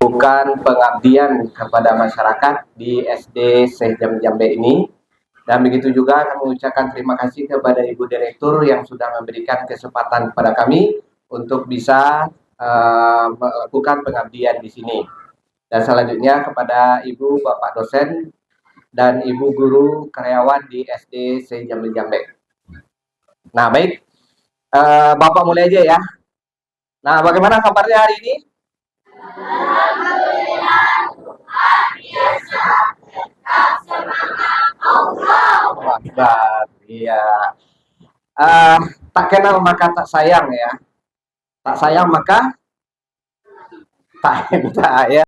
bukan pengabdian kepada masyarakat di SD Sejam-Jambe ini. Dan begitu juga kami mengucapkan terima kasih kepada Ibu Direktur yang sudah memberikan kesempatan kepada kami untuk bisa melakukan pengabdian di sini. Dan selanjutnya kepada Ibu Bapak dosen dan Ibu guru karyawan di SD Sejam-Jambe. Nah, baik. Bapak mulai aja ya. Nah, bagaimana kabarnya hari ini? Akbar, iya. Tak kenal maka tak sayang ya. Tak sayang maka tak cinta ya.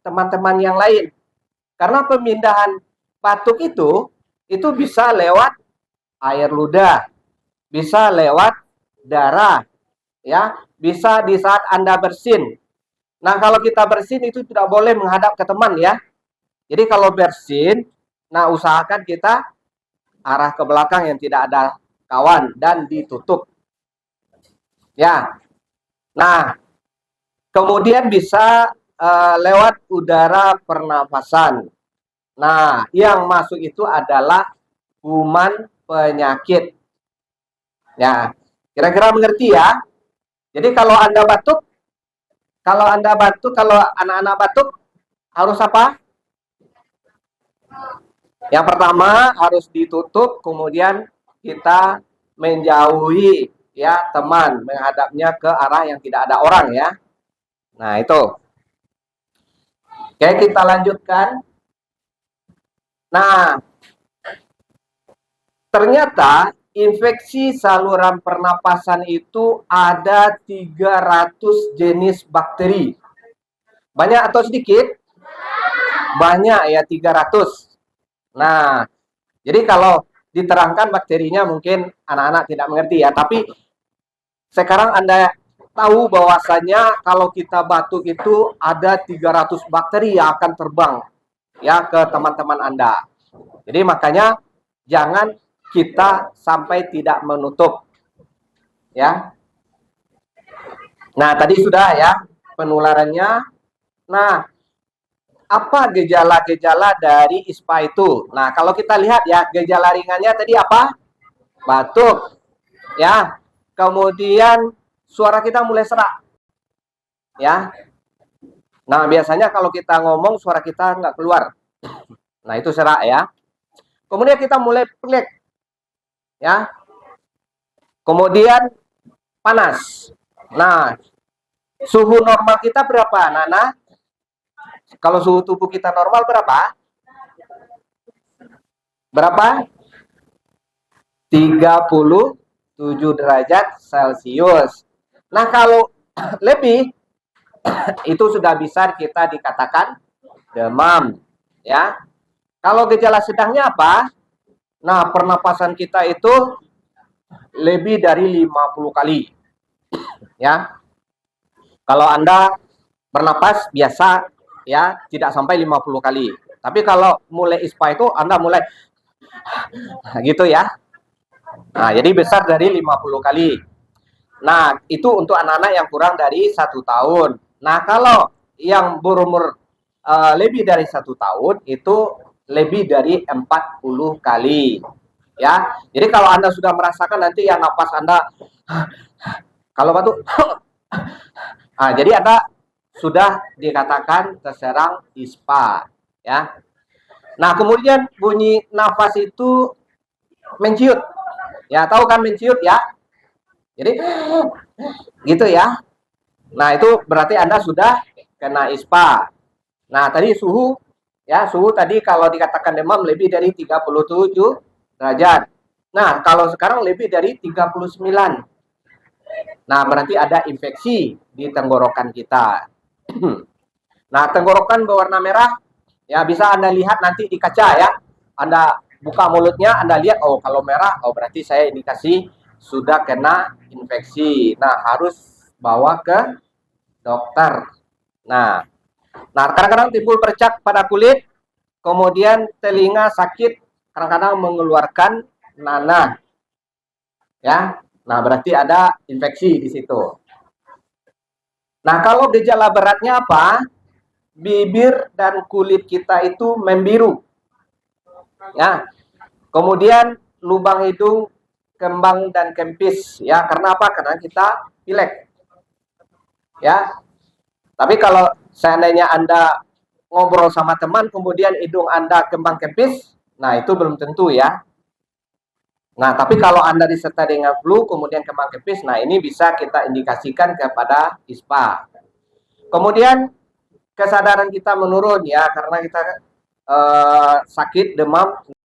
Teman-teman yang lain. Karena pemindahan batuk itu bisa lewat air ludah, bisa lewat darah, ya, bisa di saat Anda bersin. Nah, kalau kita bersin itu tidak boleh menghadap ke teman ya. Jadi kalau bersin, nah usahakan kita arah ke belakang yang tidak ada kawan dan ditutup. Ya. Nah, kemudian bisa lewat udara pernafasan. Nah, yang masuk itu adalah kuman penyakit. Ya, kira-kira mengerti ya? Jadi kalau Anda batuk, kalau anak-anak batuk, harus apa? Yang pertama harus ditutup, kemudian kita menjauhi ya teman, menghadapnya ke arah yang tidak ada orang ya. Nah, itu. Oke, kita lanjutkan. Nah, ternyata infeksi saluran pernapasan itu ada 300 jenis bakteri. Banyak atau sedikit? banyak ya 300. Nah, jadi kalau diterangkan bakterinya mungkin anak-anak tidak mengerti ya, tapi sekarang Anda tahu bahwasanya kalau kita batuk itu ada 300 bakteri yang akan terbang ya ke teman-teman Anda. Jadi makanya jangan kita sampai tidak menutup ya. Nah, tadi sudah ya penularannya. Nah, apa gejala-gejala dari ISPA itu? Nah, kalau kita lihat ya, gejala ringannya tadi apa? Batuk, ya. Kemudian suara kita mulai serak, ya. Nah, biasanya kalau kita ngomong suara kita nggak keluar. Nah, itu serak ya. Kemudian kita mulai pilek, ya. Kemudian panas. Nah, suhu normal kita berapa, Nana? Kalau suhu tubuh kita normal berapa? Berapa? 37 derajat Celcius. Nah, kalau lebih itu sudah bisa kita dikatakan demam, ya. Kalau gejala sedangnya apa? Nah, pernapasan kita itu lebih dari 50 kali, ya. Kalau Anda bernapas biasa, ya, tidak sampai 50 kali. Tapi kalau mulai ISPA itu Anda mulai gitu ya. Nah, jadi besar dari 50 kali. Nah, itu untuk anak-anak yang kurang dari 1 tahun. Nah, kalau yang berumur lebih dari 1 tahun itu lebih dari 40 kali. Ya, jadi kalau Anda sudah merasakan nanti yang napas Anda kalau batuk, nah, jadi Anda sudah dikatakan terserang ISPA. Ya. Nah, kemudian bunyi nafas itu menciut. Ya, tahu kan menciut ya? Jadi gitu ya. Nah, itu berarti Anda sudah kena ISPA. Nah, tadi suhu ya, suhu tadi kalau dikatakan demam lebih dari 37 derajat. Nah, kalau sekarang lebih dari 39. Nah, berarti ada infeksi di tenggorokan kita. Nah, tenggorokan berwarna merah ya bisa Anda lihat nanti di kaca ya. Anda buka mulutnya, Anda lihat oh kalau merah, oh berarti saya indikasi sudah kena infeksi. Nah, harus bawa ke dokter. Nah, kadang-kadang timbul bercak pada kulit, kemudian telinga sakit, kadang-kadang mengeluarkan nanah. Ya. Nah, berarti ada infeksi di situ. Nah, kalau gejala beratnya apa? Bibir dan kulit kita itu membiru. Ya. Kemudian lubang hidung kembang dan kempis ya. Karena apa? Karena kita pilek. Ya. Tapi kalau seandainya Anda ngobrol sama teman kemudian hidung Anda kembang kempis, nah itu belum tentu ya. Nah, tapi kalau Anda disertai dengan flu kemudian kembang kempis, nah ini bisa kita indikasikan kepada ISPA. Kemudian kesadaran kita menurun ya karena kita sakit demam